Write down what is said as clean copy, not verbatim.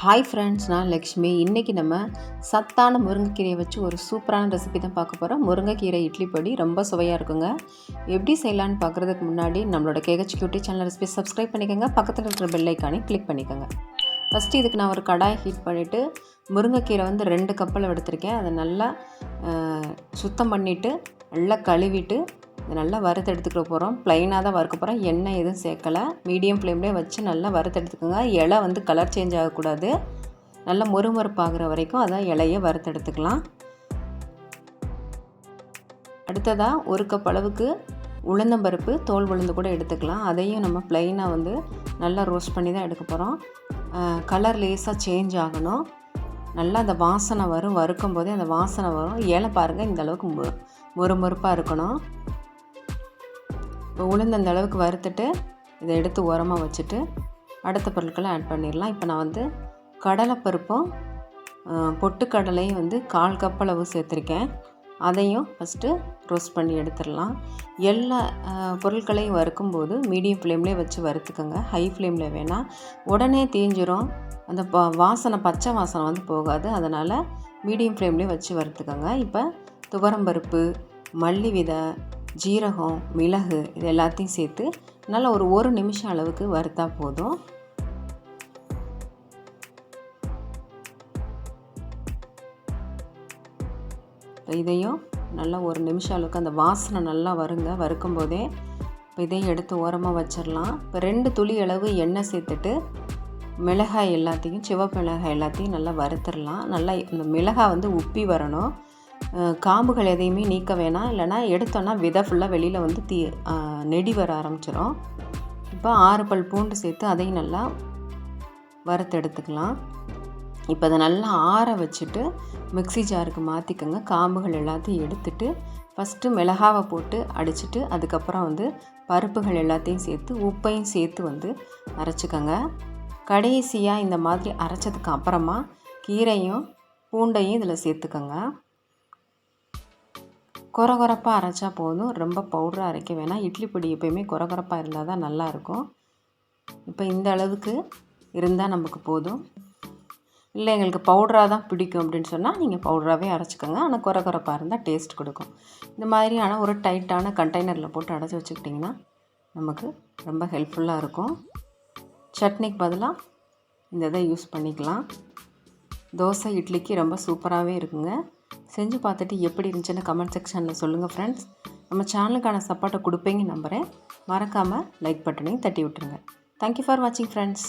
Hi friends, நான் லக்ஷ்மி. இன்றைக்கி நம்ம சத்தான முருங்கைக்கீரையை வச்சு ஒரு சூப்பரான ரெசிபி தான் பார்க்க போகிறோம். முருங்கைக்கீரை இட்லி பொடி ரொம்ப சுவையாக இருக்குங்க. எப்படி செய்யலான்னு பார்க்குறதுக்கு முன்னாடி நம்மளோட KH cutie channel recipe subscribe பண்ணிக்கோங்க. பக்கத்தில் இருக்கிற பெல் ஐக்கானே கிளிக் பண்ணிக்கோங்க. ஃபஸ்ட்டு இதுக்கு நான் ஒரு கடாய் ஹீட் பண்ணிவிட்டு முருங்கைக்கீரை 2 கப்பில் எடுத்திருக்கேன். அதை நல்லா சுத்தம் பண்ணிவிட்டு நல்லா கழுவிட்டு நல்லா வறுத்து எடுத்துக்க போகிறோம். ப்ளைனாக தான் வறுக்க போகிறோம். எண்ணெய் எதுவும் சேர்க்கலை. மீடியம் ஃப்ளேம்லேயே வச்சு நல்லா வறுத்து எடுத்துக்கோங்க. இலை கலர் சேஞ்ச் ஆகக்கூடாது. நல்லா மொறுமொறுப்பாகிற வரைக்கும் அதான் இலையை வறுத்து எடுத்துக்கலாம். அடுத்ததாக 1 கப் அளவுக்கு உளுந்தம்பருப்பு, தோல் உளுந்து கூட எடுத்துக்கலாம். அதையும் நம்ம ப்ளைனாக நல்லா ரோஸ்ட் பண்ணி தான் எடுக்க போகிறோம். கலர் லேஸாக சேஞ்ச் ஆகணும். நல்லா அந்த வாசனை வரும். வறுக்கும் போதே அந்த வாசனை வரும். இலை பாருங்கள், இந்த அளவுக்கு மொறுமொறுப்பாக இருக்கணும். இப்போ உளுந்து அந்த அளவுக்கு வறுத்துட்டு இதை எடுத்து ஓரமாக வச்சுட்டு அடுத்த பொருட்களை ஆட் பண்ணிடலாம். இப்போ நான் கடலைப்பருப்பும் பொட்டுக்கடலையும் 1/4 கப் அளவு சேர்த்துருக்கேன். அதையும் ஃபஸ்ட்டு ரோஸ்ட் பண்ணி எடுத்துடலாம். எல்லா பொருட்களையும் வறுக்கும்போது மீடியம் ஃப்ளேம்லேயே வச்சு வறுத்துக்கோங்க. ஹை ஃப்ளேமில் வேணால் உடனே தீஞ்சிரும். அந்த பச்சை வாசனை போகாது. அதனால் மீடியம் ஃப்ளேம்லேயே வச்சு வறுத்துக்கோங்க. இப்போ துவரம்பருப்பு, மல்லி விதை, ஜீரகம், மிளகு இது எல்லாத்தையும் சேர்த்து நல்லா ஒரு 1 நிமிஷம் அளவுக்கு வறுத்தா போதும். இதையும் நல்லா 1 நிமிஷம் அளவுக்கு அந்த வாசனை நல்லா வருங்க. வறுக்கும் போதே இப்போ இதையும் எடுத்து ஓரமாக வச்சிடலாம். இப்போ 2 துளி அளவு எண்ணெய் சேர்த்துட்டு மிளகாய் எல்லாத்தையும், சிவப்பு மிளகாய் எல்லாத்தையும் நல்லா வறுத்துடலாம். நல்லா இந்த மிளகாய் உப்பி வரணும். காம்புகள் எதையுமே நீக்க வேணாம். இல்லைனா எடுத்தோன்னா விதை ஃபுல்லாக வெளியில் நெடி வர ஆரம்பிச்சிடும். இப்போ 6 பல் பூண்டு சேர்த்து அதையும் நல்லா வறுத்து எடுத்துக்கலாம். இப்போ அதை நல்லா ஆற வச்சுட்டு மிக்ஸி ஜாருக்கு மாற்றிக்கோங்க. காம்புகள் எல்லாத்தையும் எடுத்துட்டு ஃபஸ்ட்டு மிளகாவை போட்டு அடிச்சுட்டு அதுக்கப்புறம் பருப்புகள் எல்லாத்தையும் சேர்த்து உப்பையும் சேர்த்து அரைச்சிக்கோங்க. கடைசியாக இந்த மாதிரி அரைச்சதுக்கு அப்புறமா கீரையும் பூண்டையும் இதில் சேர்த்துக்கோங்க. கொரகொரப்பாக அரைச்சா போதும். ரொம்ப பவுடராக அரைக்க வேணாம். இட்லி பொடி எப்போயுமே கொரகொரப்பாக இருந்தால் தான் நல்லாயிருக்கும். இப்போ இந்த அளவுக்கு இருந்தால் நமக்கு போதும். இல்லை எங்களுக்கு பவுடராக தான் பிடிக்கும் அப்படின்னு சொன்னால் நீங்கள் பவுடராகவே அரைச்சிக்கோங்க. ஆனால் கொரகொரப்பாக இருந்தால் டேஸ்ட் கொடுக்கும். இந்த மாதிரியான ஒரு டைட்டான கண்டெய்னரில் போட்டு அடைச்சி வச்சுக்கிட்டிங்கன்னா நமக்கு ரொம்ப ஹெல்ப்ஃபுல்லாக இருக்கும். சட்னிக்கு பதிலாக இந்த இதை யூஸ் பண்ணிக்கலாம். தோசை, இட்லிக்கு ரொம்ப சூப்பராகவே இருக்குங்க. செஞ்சு பார்த்துட்டு எப்படி இருந்துச்சுன்னு கமெண்ட் செக்ஷனில் சொல்லுங்கள் ஃப்ரெண்ட்ஸ். நம்ம சேனலுக்கான சப்போர்ட்டை கொடுப்பீங்க நம்புகிறேன். மறக்காமல் லைக் பட்டனையும் தட்டி விட்டுருங்க. தேங்க்யூ ஃபார் வாட்சிங் ஃப்ரெண்ட்ஸ்.